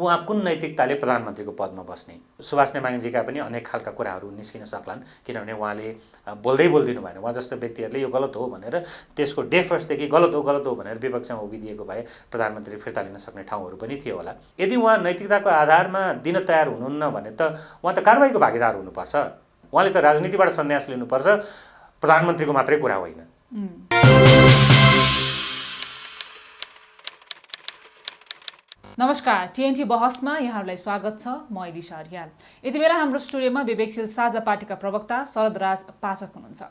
उहाँ कुन नैतिकताले प्रधानमन्त्रीको पदमा बस्ने। सुभाष नेमाङजीका पनि अनेक खालका कुराहरू निस्किन सक्लान्, किनभने उहाँले बोल्दिनु भएन। उहाँ जस्तो व्यक्तिहरूले यो गलत हो भनेर त्यसको डे फर्स्टदेखि गलत हो भनेर विपक्षमा उभिदिएको भए प्रधानमन्त्री फिर्ता लिन सक्ने ठाउँहरू पनि थियो होला। यदि उहाँ नैतिकताको आधारमा दिन तयार हुनुहुन्न भने त उहाँ त कारबाहीको भागीदार हुनुपर्छ। उहाँले त राजनीतिबाट सन्यास लिनुपर्छ, प्रधानमन्त्रीको मात्रै कुरा होइन। नमस्कार, टिएनटी बहसमा यहाँहरूलाई स्वागत छ। म इलिसा रियाल। यति बेला हाम्रो स्टुडियोमा विवेकशील साझा पार्टीका प्रवक्ता शरदराज पाठक हुनुहुन्छ।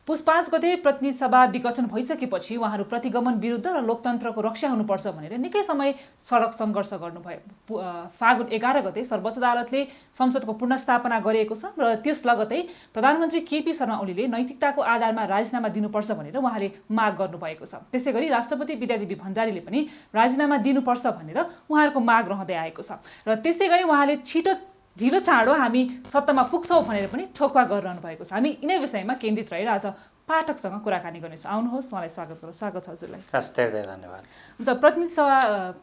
पुस 5 गते प्रतिनिधि सभा विघटन भइसकेपछि उहाँहरू प्रतिगमन विरुद्ध र लोकतन्त्रको रक्षा हुनुपर्छ भनेर निकै समय सडक सङ्घर्ष गर्नुभयो। फागुन 11 गते सर्वोच्च अदालतले संसदको पुनर्स्थापना गरिएको छ र त्यस लगतै प्रधानमन्त्री केपी शर्मा ओलीले नैतिकताको आधारमा राजीनामा दिनुपर्छ भनेर उहाँले माग गर्नुभएको छ। त्यसै गरी राष्ट्रपति विद्यादेवी भण्डारीले पनि राजीनामा दिनुपर्छ भनेर उहाँहरूको माग रहँदै आएको छ र त्यसै गरी उहाँले ढिलो चाँडो हामी सत्तामा पुग्छौँ भनेर पनि ठोक्वा गरिरहनु भएको छ। हामी यिनै विषयमा केन्द्रित रहेर आज पाठकसँग कुराकानी गर्नेछौँ। आउनुहोस्, उहाँलाई स्वागत गरौँ। स्वागत छ हजुरलाई। धेरै धन्यवाद। हुन्छ, प्रतिनिधि सभा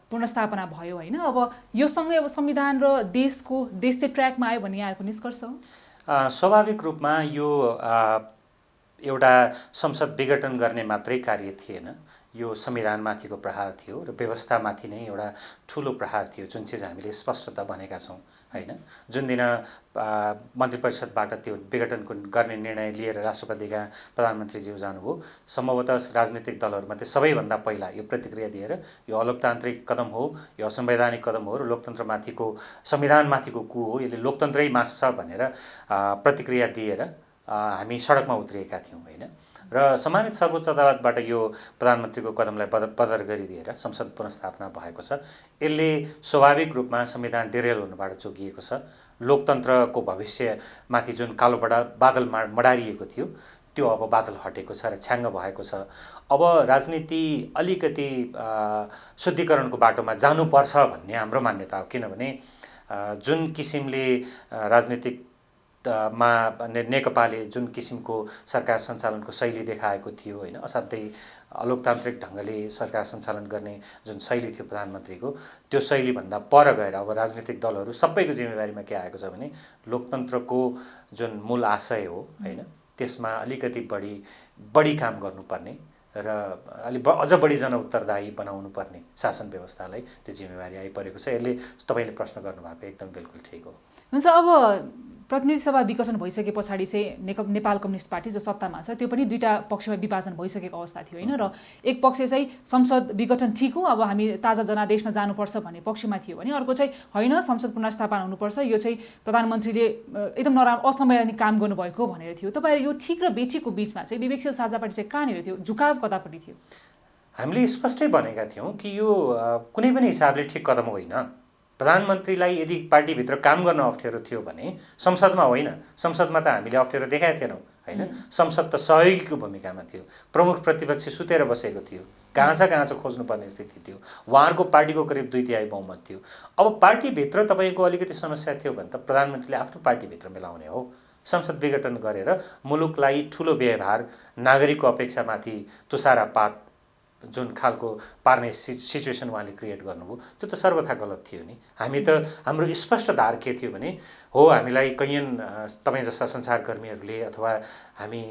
पुनर्स्थापना भयो होइन, अब यो सँगै अब संविधान र देश चाहिँ ट्र्याकमा आयो भन्ने यहाँहरूको निष्कर्ष हो? स्वाभाविक रूपमा यो एउटा संसद विघटन गर्ने मात्रै कार्य थिएन। यो संविधानमाथिको प्रहार थियो र व्यवस्थामाथि नै एउटा ठुलो प्रहार थियो, जुन चिज हामीले स्पष्टता भनेका छौँ होइन। जुन दिन मन्त्री परिषदबाट त्यो विघटनको गर्ने निर्णय लिएर राष्ट्रपतिका प्रधानमन्त्रीज्यू जानुभयो, सम्भवतः राजनीतिक दलहरूमध्ये सबैभन्दा पहिला यो प्रतिक्रिया दिएर यो अलोकतान्त्रिक कदम हो, यो असंवैधानिक कदम हो र लोकतन्त्रमाथिको संविधानमाथिको कु हो, यसले लोकतन्त्रै मास्छ भनेर प्रतिक्रिया दिएर हामी सडकमा उत्रिएका थियौँ होइन। र सम्मानित सर्वोच्च अदालतबाट यो प्रधानमन्त्रीको कदमलाई बदर गरिदिएर संसद पुनर्स्थापना भएको छ। यसले स्वाभाविक रूपमा संविधान डिरेल हुनबाट जोगिएको छ। लोकतन्त्रको भविष्यमाथि जुन कालो बादल मडारिएको थियो त्यो अब बादल हटेको छ र छ्याङ्ग भएको छ। अब राजनीति अलिकति शुद्धिकरणको बाटोमा जानुपर्छ भन्ने हाम्रो मान्यता हो, किनभने जुन किसिमले राजनीतिक नेकपाले जुन किसिमको सरकार सञ्चालनको शैली देखाएको थियो होइन, असाध्यै अलोकतान्त्रिक ढङ्गले सरकार सञ्चालन गर्ने जुन शैली थियो प्रधानमन्त्रीको, त्यो शैलीभन्दा पर गएर अब राजनीतिक दलहरू सबैको जिम्मेवारीमा के आएको छ भने लोकतन्त्रको जुन मूल आशय हो होइन, त्यसमा अलिकति बढी काम गर्नुपर्ने र अझ बढी जनउत्तरदायी बनाउनु पर्ने शासन व्यवस्थालाई त्यो जिम्मेवारी आइपरेको छ। यसले तपाईँले प्रश्न गर्नुभएको एकदम बिल्कुल ठिक हो। हुन्छ, अब प्रतिनिधि सभा विघटन भइसके पछाडि चाहिँ नेपाल कम्युनिस्ट पार्टी जो सत्तामा छ त्यो पनि दुईटा पक्षमा विभाजन भइसकेको अवस्था थियो होइन, र एक पक्ष चाहिँ संसद विघटन ठिक हो, अब हामी ताजा जनादेशमा जानुपर्छ भन्ने पक्षमा थियो भने अर्को चाहिँ होइन, संसद पुनर्स्थापना हुनुपर्छ, यो चाहिँ प्रधानमन्त्रीले एकदम नराम्रो असंवैधानिक काम गर्नुभएको भनेर थियो। तपाईँहरू यो ठिक र बेठिकको बिचमा चाहिँ विवेकशील साझा पार्टी चाहिँ कहाँनिर थियो, झुकाव कतापट्टि थियो? हामीले स्पष्टै भनेका थियौँ कि यो कुनै पनि हिसाबले ठिक कदम होइन। प्रधानमन्त्रीलाई यदि पार्टीभित्र काम गर्न अप्ठ्यारो थियो भने संसदमा होइन, संसदमा त हामीले अप्ठ्यारो देखाएका थिएनौँ होइन। संसद त सहयोगीको भूमिकामा थियो, प्रमुख प्रतिपक्षी सुतेर बसेको थियो, कहाँ खोज्नुपर्ने स्थिति थियो, उहाँहरूको पार्टीको करिब 2/3 बहुमत थियो। अब पार्टीभित्र तपाईँको अलिकति समस्या थियो भने त प्रधानमन्त्रीले आफ्नो पार्टीभित्र मिलाउने हो। संसद विघटन गरेर मुलुकलाई ठुलो व्यवहार, नागरिकको अपेक्षामाथि तुषारापात जुन खालको पार्ने सिचुएसन उहाँले क्रिएट गर्नुभयो, त्यो त सर्वथा गलत थियो नि। हामी त हाम्रो स्पष्ट धार के थियो भने हो, हामीलाई कैयन तपाईँ जस्ता सञ्चारकर्मीहरूले अथवा हामी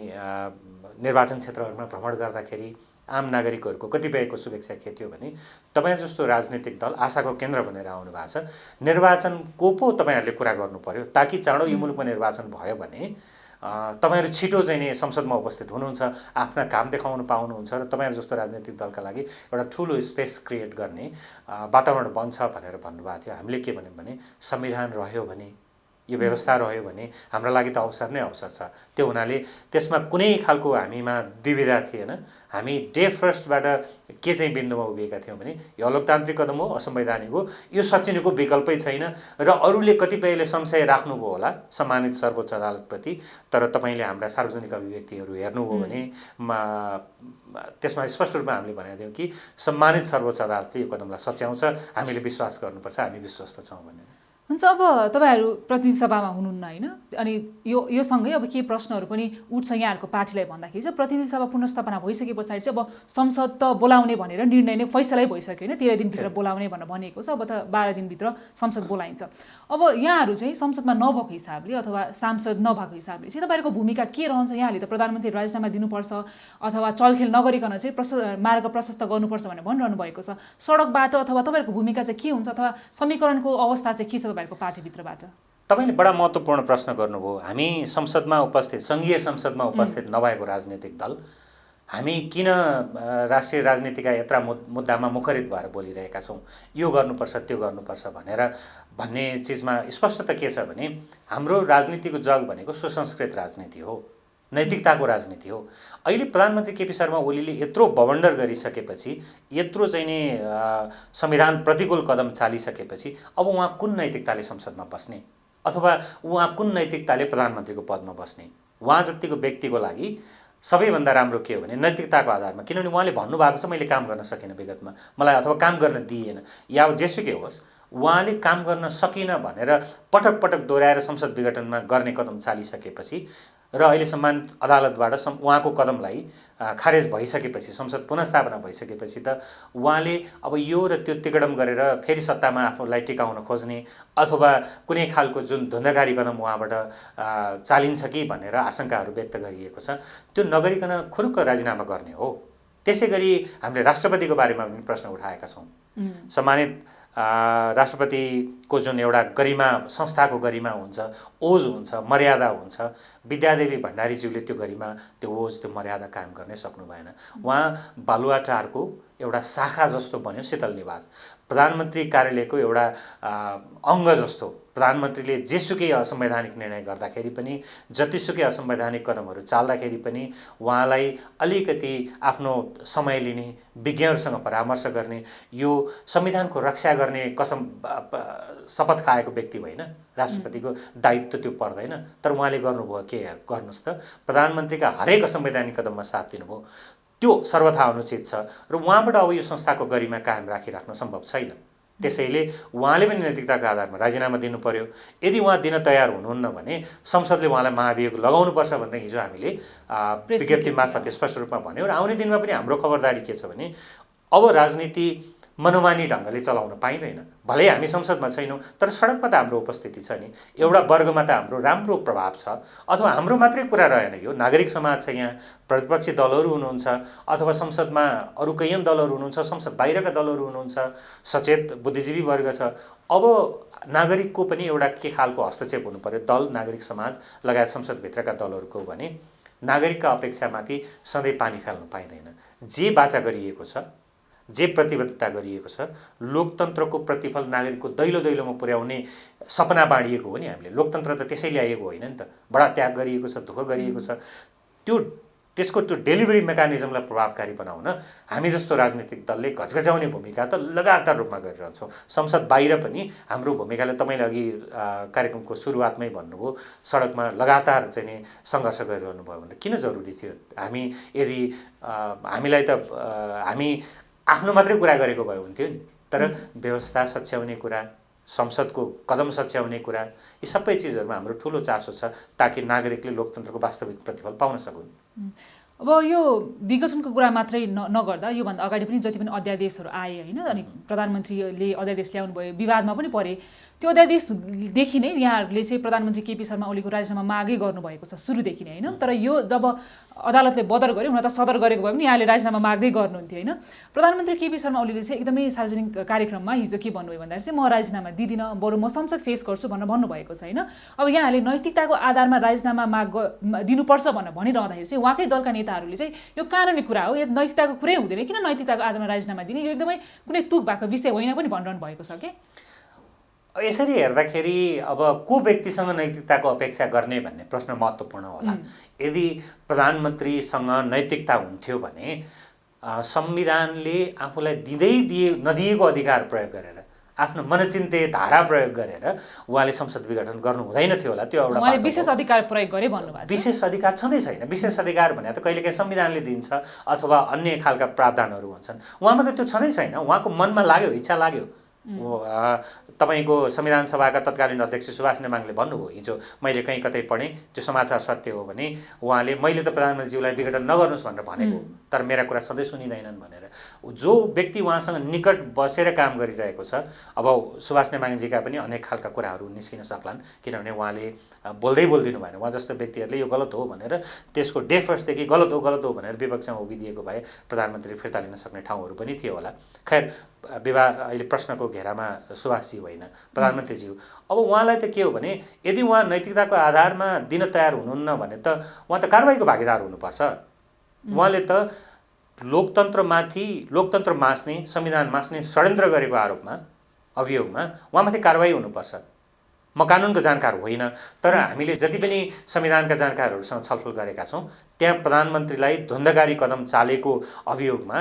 निर्वाचन क्षेत्रहरूमा भ्रमण गर्दाखेरि आम नागरिकहरूको कतिपयको शुभेच्छा के थियो भने तपाईँहरू जस्तो राजनीतिक दल आशाको केन्द्र बनेर आउनु भएको छ, निर्वाचनको पो तपाईँहरूले कुरा गर्नु पर्यो, ताकि चाँडो यो मुलुकमा निर्वाचन भयो भने तपाईँहरू छिटो चाहिँ नि संसदमा उपस्थित हुनुहुन्छ, आफ्ना काम देखाउन पाउनुहुन्छ र तपाईँहरू जस्तो राजनीतिक दलका लागि एउटा ठुलो स्पेस क्रिएट गर्ने वातावरण बन्छ भनेर भन्नुभएको थियो। हामीले के भन्यौँ भने संविधान रह्यो भने, यो व्यवस्था रह्यो भने हाम्रो लागि त अवसर नै अवसर छ। त्यो हुनाले त्यसमा कुनै खालको हामीमा दुविधा थिएन। हामी डे फर्स्टबाट के चाहिँ बिन्दुमा उभिएका थियौँ भने यो अलोकतान्त्रिक कदम हो, असंवैधानिक हो, यो सचिनको विकल्पै छैन। र अरूले कतिपयले संशय राख्नुभयो होला सम्मानित सर्वोच्च अदालतप्रति, तर तपाईँले हाम्रा सार्वजनिक अभिव्यक्तिहरू हेर्नुभयो भने त्यसमा स्पष्ट रूपमा हामीले भनेका थियौँ कि सम्मानित सर्वोच्च अदालतले यो कदमलाई सच्याउँछ, हामीले विश्वास गर्नुपर्छ, हामी विश्वस्त छौँ भनेर। हुन्छ, अब तपाईँहरू प्रतिनिधि सभामा हुनुहुन्न होइन, अनि यो सँगै अब के प्रश्नहरू पनि उठ्छ यहाँहरूको पार्टीलाई भन्दाखेरि चाहिँ प्रतिनिधि सभा पुनर्स्थापना भइसके पछाडि चाहिँ अब संसद त बोलाउने भनेर निर्णय नै फैसलै भइसक्यो होइन, 13 दिनभित्र बोलाउने भनेर भनिएको छ। अब त 12 दिनभित्र संसद बोलाइन्छ। अब यहाँहरू चाहिँ संसदमा नभएको हिसाबले अथवा सांसद नभएको हिसाबले चाहिँ तपाईँहरूको भूमिका के रहन्छ? यहाँले त प्रधानमन्त्री राजीनामा दिनुपर्छ अथवा चलखेल नगरिकन चाहिँ मार्ग प्रशस्त गर्नुपर्छ भनेर भनिरहनु भएको छ। सडकबाट अथवा तपाईँहरूको भूमिका चाहिँ के हुन्छ अथवा समीकरणको अवस्था चाहिँ के छ तपाईँहरूको पार्टीभित्रबाट? तपाईँले बडा महत्त्वपूर्ण प्रश्न गर्नुभयो। हामी संसदमा उपस्थित, सङ्घीय संसदमा उपस्थित नभएको राजनीतिक दल हामी किन राष्ट्रिय राजनीतिका यत्रा मुद्दामा मुखरित भएर बोलिरहेका छौँ, यो गर्नुपर्छ त्यो गर्नुपर्छ भन्ने चिजमा स्पष्ट त के छ भने हाम्रो राजनीतिको जग भनेको सुसंस्कृत राजनीति हो, नैतिकताको राजनीति हो। अहिले प्रधानमन्त्री केपी शर्मा ओलीले यत्रो बवन्डर गरिसकेपछि, यत्रो चाहिँ नि संविधान प्रतिकूल कदम चालिसकेपछि अब उहाँ कुन नैतिकताले संसदमा बस्ने अथवा उहाँ कुन नैतिकताले प्रधानमन्त्रीको पदमा बस्ने? उहाँ जतिको व्यक्तिको लागि सबैभन्दा राम्रो के हो भने नैतिकताको आधारमा, किनभने उहाँले भन्नुभएको छ मैले काम गर्न सकिनँ विगतमा, मलाई अथवा काम गर्न दिइएन, या जेसुकै होस् उहाँले काम गर्न सकिनँ भनेर पटक पटक दोहोऱ्याएर संसद विघटनमा गर्ने कदम चालिसकेपछि र अहिले सम्मानित अदालतबाट उहाँको कदमलाई खारेज भइसकेपछि, संसद पुनर्स्थापना भइसकेपछि त उहाँले अब यो र त्यो तिगडम गरेर फेरि सत्तामा आफूलाई टिकाउन खोज्ने अथवा कुनै खालको जुन धुन्धकारी कदम उहाँबाट चालिन्छ कि भनेर आशंकाहरू व्यक्त गरिएको छ, त्यो नगरिकन खुरुक्क राजीनामा गर्ने हो। त्यसै गरी हामीले राष्ट्रपतिको बारेमा पनि प्रश्न उठाएका छौँ। सम्मानित राष्ट्रपतिको जुन एउटा गरिमा, संस्थाको गरिमा हुन्छ, ओज हुन्छ, मर्यादा हुन्छ, विद्यादेवी भण्डारीज्यूले त्यो गरिमा, त्यो ओज, त्यो मर्यादा कायम गर्नै सक्नु भएन। उहाँ बालुवाटारको एउटा शाखा जस्तो बन्यो शीतल निवास, प्रधानमन्त्री कार्यालयको एउटा अङ्ग जस्तो। प्रधानमन्त्रीले जेसुकै असंवैधानिक निर्णय गर्दाखेरि पनि, जतिसुकै असंवैधानिक कदमहरू चाल्दाखेरि पनि उहाँलाई अलिकति आफ्नो समय लिने, विज्ञहरूसँग परामर्श गर्ने, यो संविधानको रक्षा गर्ने कसम शपथ खाएको व्यक्ति होइन। राष्ट्रपतिको दायित्व त्यो पर्दैन, तर उहाँले गर्नुभयो के गर्नुहोस् त, प्रधानमन्त्रीका हरेक असंवैधानिक कदममा साथ दिनुभयो। त्यो सर्वथा अनुचित छ र उहाँबाट अब यो संस्थाको गरिमा कायम राखिराख्न सम्भव छैन। त्यसैले उहाँले पनि नैतिकताको आधारमा राजीनामा दिनु पर्यो। यदि उहाँ दिन तयार हुनुहुन्न भने संसदले उहाँलाई महाभियोग लगाउनुपर्छ भनेर हिजो हामीले विज्ञप्ति मार्फत स्पष्ट रूपमा भन्यौँ। र आउने दिनमा पनि हाम्रो खबरदारी के छ भने अब राजनीति मनोमानी ढङ्गले चलाउन पाइँदैन। भलै हामी संसदमा छैनौँ तर सडकमा त हाम्रो उपस्थिति छ नि, एउटा वर्गमा त हाम्रो राम्रो प्रभाव छ। अथवा हाम्रो मात्रै कुरा रहेन, यो नागरिक समाज छ, यहाँ प्रतिपक्षी दलहरू हुनुहुन्छ अथवा संसदमा अरू कैयन दलहरू हुनुहुन्छ, संसद बाहिरका दलहरू हुनुहुन्छ, सचेत बुद्धिजीवी वर्ग छ। अब नागरिकको पनि एउटा के खालको हस्तक्षेप हुनु पर्यो, दल, नागरिक समाज लगायत संसदभित्रका दलहरूको भने नागरिकका अपेक्षामाथि सधैँ पानी फाल्नु पाइँदैन। जे वाचा गरिएको छ, जे प्रतिबद्धता गरिएको छ, लोकतन्त्रको प्रतिफल नागरिकको दैलो दैलोमा पुर्याउने सपना बाँडिएको हो नि हामीले। लोकतन्त्र त त्यसै ल्याएको होइन नि त, बडा त्याग गरिएको छ, दुःख गरिएको छ। त्यसको त्यो डेलिभरी मेकानिजमलाई प्रभावकारी बनाउन हामी जस्तो राजनीतिक दलले घचघचाउने भूमिका त लगातार रूपमा गरिरहन्छौँ। संसद बाहिर पनि हाम्रो भूमिकाले, तपाईँले अघि कार्यक्रमको सुरुवातमै भन्नुभयो सडकमा लगातार चाहिँ नि सङ्घर्ष गरिरहनु भयो भने किन जरुरी थियो? हामी यदि हामीलाई त हामी आफ्नो मात्रै कुरा गरेको भए हुन्थ्यो नि, तर व्यवस्था सच्याउने कुरा, संसदको कदम सच्याउने कुरा, यी सबै चिजहरूमा हाम्रो ठुलो चासो छ ताकि नागरिकले लोकतन्त्रको वास्तविक प्रतिफल पाउन सकुन्। अब यो विघटनको कुरा मात्रै नगर्दा योभन्दा अगाडि पनि जति पनि अध्यादेशहरू आए होइन, अनि प्रधानमन्त्रीले अध्यादेश ल्याउनु भयो, विवादमा पनि परे। त्यो अध्यादेशदेखि नै यहाँहरूले चाहिँ प्रधानमन्त्री केपी शर्मा ओलीको राजीनामा मागै गर्नुभएको छ सुरुदेखि नै होइन। तर यो जब अदालतले बदर गर्यो, हुन त सदर गरेको भए पनि यहाँले राजीनामा माग्दै गर्नुहुन्थ्यो होइन। प्रधानमन्त्री केपी शर्मा ओलीले चाहिँ एकदमै सार्वजनिक कार्यक्रममा हिजो के भन्नुभयो भन्दाखेरि चाहिँ म राजीनामा दिदिनँ, बरु म संसद फेस गर्छु भनेर भन्नुभएको छ होइन। अब यहाँहरूले नैतिकताको आधारमा राजीनामा दिनुपर्छ भनेर भनिरहँदाखेरि चाहिँ उहाँकै दलका नेताहरूले चाहिँ यो कानुनी कुरा हो, यो नैतिकताको कुरै हुँदैन, किन नैतिकताको आधारमा राजीनामा दिने, यो एकदमै कुनै तुक भएको विषय होइन पनि भनिरहनु भएको छ कि। यसरी हेर्दाखेरि अब को व्यक्तिसँग नैतिकताको अपेक्षा गर्ने भन्ने प्रश्न महत्त्वपूर्ण होला। यदि प्रधानमन्त्रीसँग नैतिकता हुन्थ्यो भने संविधानले आफूलाई नदिएको अधिकार प्रयोग गरेर, आफ्नो मनचिन्ते धारा प्रयोग गरेर उहाँले संसद विघटन गर्नु हुँदैन थियो होला। त्यो एउटा विशेष अधिकार प्रयोग गरे भन्नुभएको छ। विशेष अधिकार छँदै छैन। विशेष अधिकार भने त कहिलेकाहीँ संविधानले दिन्छ अथवा अन्य खालका प्रावधानहरू हुन्छन्, उहाँमा त त्यो छँदै छैन। उहाँको मनमा लाग्यो, इच्छा लाग्यो, तपाईँको संविधान सभाका तत्कालीन अध्यक्ष सुभाष नेमाङले भन्नुभयो हिजो, मैले कहीँ कतै पढेँ, त्यो समाचार सत्य हो भने, उहाँले मैले त प्रधानमन्त्रीज्यूलाई विघटन नगर्नुहोस् भनेर भनेको, तर मेरा कुरा सधैँ सुनिँदैनन् भनेर। जो व्यक्ति उहाँसँग निकट बसेर काम गरिरहेको छ, अब सुभाष नेमाङजीका पनि अनेक खालका कुराहरू निस्किन सक्लान्, किनभने उहाँले बोल्दै बोलिदिनु भएन। उहाँ जस्तो व्यक्तिहरूले यो गलत हो भनेर त्यसको डे फर्स्टदेखि गलत हो भनेर विपक्षमा उभिदिएको भए प्रधानमन्त्री फिर्ता लिन सक्ने ठाउँहरू पनि थियो होला। खैर, विवाद अहिले प्रश्नको घेरामा सुभाषजी होइन, प्रधानमन्त्रीज्यू। अब उहाँलाई त के हो भने, यदि उहाँ नैतिकताको आधारमा दिन तयार हुनुहुन्न भने त उहाँ त कारबाहीको भागीदार हुनुपर्छ। उहाँले त लोकतन्त्र मास्ने, संविधान मास्ने षड्यन्त्र गरेको अभियोगमा उहाँमाथि कारबाही हुनुपर्छ। म कानुनको जानकार होइन, तर हामीले जति पनि संविधानका जानकारहरूसँग छलफल गरेका छौँ, त्यहाँ प्रधानमन्त्रीलाई द्वन्द्वकारी कदम चालेको अभियोगमा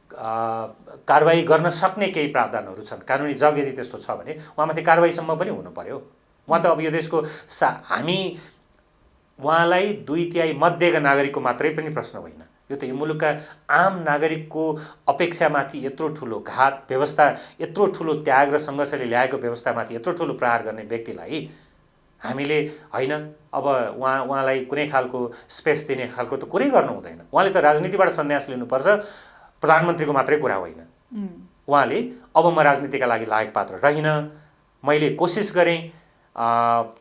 कारबाही गर्न सक्ने केही प्रावधानहरू छन्। कानुनी जग यदि त्यस्तो छ भने उहाँमाथि कारबाहीसम्म पनि हुनु पर्यो। उहाँ त अब यो देशको हामी उहाँलाई 2/3 मध्येका नागरिकको मात्रै पनि प्रश्न होइन, यो त यो मुलुकका आम नागरिकको अपेक्षामाथि यत्रो ठुलो घात, व्यवस्था यत्रो ठुलो त्याग र सङ्घर्षले ल्याएको व्यवस्थामाथि यत्रो ठुलो प्रहार गर्ने व्यक्तिलाई हामीले होइन अब उहाँलाई कुनै खालको स्पेस दिने खालको त कुरै गर्नु हुँदैन। उहाँले त राजनीतिबाट सन्यास लिनुपर्छ, प्रधानमन्त्रीको मात्रै कुरा होइन। उहाँले अब म राजनीतिका लागि लायक पात्र रहिनँ, मैले कोसिस गरेँ,